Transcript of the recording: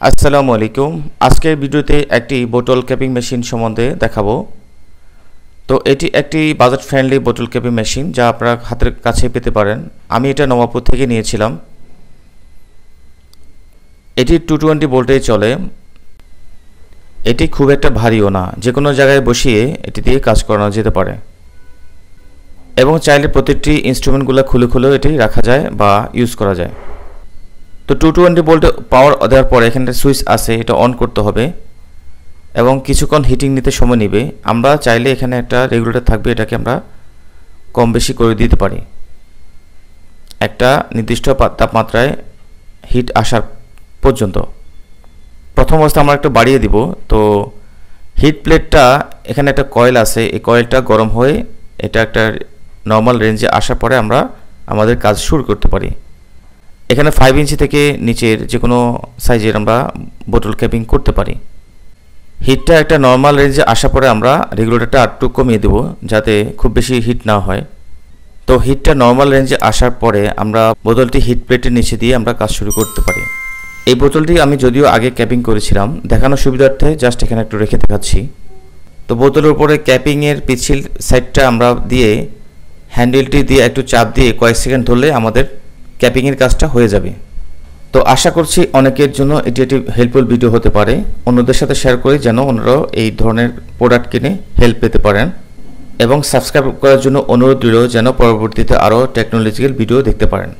আসসালামু আলাইকুম। আজকের ভিডিওতে একটি বোতল ক্যাপিং মেশিন সম্বন্ধে দেখাবো। তো এটি একটি বাজেট ফ্রেন্ডলি বোতল ক্যাপিং মেশিন যা আপনারা হাতের কাছে পেতে পারেন। আমি এটা নবাবপুর থেকে নিয়েছিলাম। এটি 220 ভোল্টে চলে। এটি খুব একটা ভারীও না, যে কোনো জায়গায় বসিয়ে এটি দিয়ে কাজ করানো যেতে পারে এবং চাইলে প্রতিটি ইনস্ট্রুমেন্টগুলো খুলে খুলেও এটি রাখা যায় বা ইউজ করা যায়। তো 220 ভোল্ট পাওয়ার দেওয়ার পরে এখানে সুইচ আছে, এটা অন করতে হবে এবং কিছুক্ষণ হিটিং নিতে সময় নেবে। আমরা চাইলে এখানে একটা রেগুলেটর থাকবে, এটাকে আমরা কম বেশি করে দিতে পারি একটা নির্দিষ্ট তাপমাত্রায় হিট আসার পর্যন্ত। প্রথম অবস্থা আমরা একটু বাড়িয়ে দিব। তো হিট প্লেটটা এখানে একটা কয়েল আছে, এই কয়েলটা গরম হয়ে এটা একটা নর্মাল রেঞ্জে আসার পরে আমরা আমাদের কাজ শুরু করতে পারি। এখানে 5 ইঞ্চি থেকে নিচের যে কোনো সাইজের আমরা বোতল ক্যাপিং করতে পারি। হিটটা একটা নর্মাল রেঞ্জে আসার পরে আমরা রেগুলেটরটা আরেকটু কমিয়ে দেব যাতে খুব বেশি হিট না হয়। তো হিটটা নর্মাল রেঞ্জে আসার পরে আমরা বোতলটি হিট প্লেটের নিচে দিয়ে আমরা কাজ শুরু করতে পারি। এই বোতলটি আমি যদিও আগে ক্যাপিং করেছিলাম, দেখানোর সুবিধার্থে জাস্ট এখানে একটু রেখে দেখাচ্ছি। তো বোতলের উপরে ক্যাপিংয়ের পিছিল সাইডটা আমরা দিয়ে হ্যান্ডেলটি দিয়ে একটু চাপ দিয়ে কয়েক সেকেন্ড ধরলে আমাদের ক্যাপিংয়ের কাজটা হয়ে যাবে। তো আশা করছি অনেকের জন্য এটি একটি হেল্পফুল ভিডিও হতে পারে। অন্যদের সাথে শেয়ার করে যেন অন্যরাও এই ধরনের প্রোডাক্ট কিনে হেল্প পেতে পারেন এবং সাবস্ক্রাইব করার জন্য অনুরোধ রইল যেন পরবর্তীতে আরও টেকনোলজিক্যাল ভিডিও দেখতে পারেন।